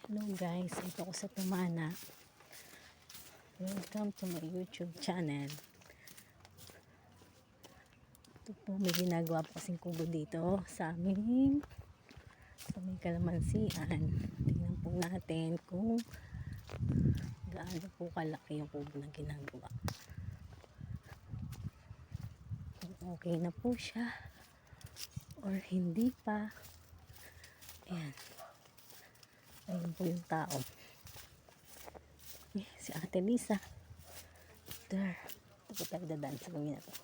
Hello guys, ito ko sa Tumana. Welcome to my YouTube channel. Ito po, may ginagawa po kasing kubo dito sa aming sa may kalamansian. Tingnan po natin kung gaano po kalaki yung kubo na ginagawa. Kung okay na po siya or hindi pa. Ayan. Ayun po yung tao. Si Ate Lisa. There. Ito po tayo dadaan sa gawin na to.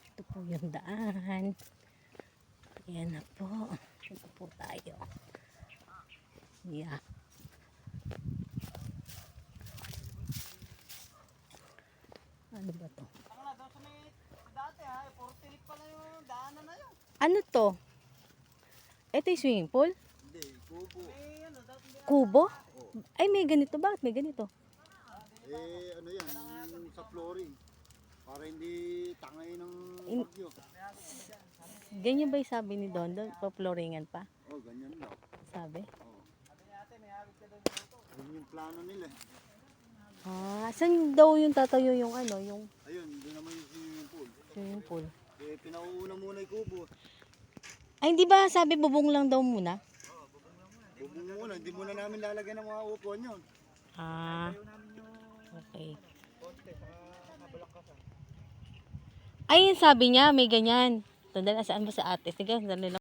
Ito po yung daan. Ayan na po. Ito po tayo. Yeah. Ano ba to? Ano to? Ito yung swimming pool? Hindi, kubo. Kubo? Ay, may ganito. Bakit may ganito? Ano yan, sa flooring. Para hindi tangay ng bagyo. Ganyan ba yung sabi ni Don? Don, pa-flooringan pa? Oh, ganyan daw. Sabi? Oh. Yun yung plano nila. Saan daw yung tatayo yung ano? Yung Ayun, doon naman yung swimming pool. swimming pool. Pinauuna muna yung kubo. Ay, hindi ba sabi bubong lang daw muna? Bubong muna, hindi muna namin lalagyan ng mga upuan yun. Okay. Ay, sabi niya, may ganyan. Sandali, saan ba sa ate? Sige, sandali lang.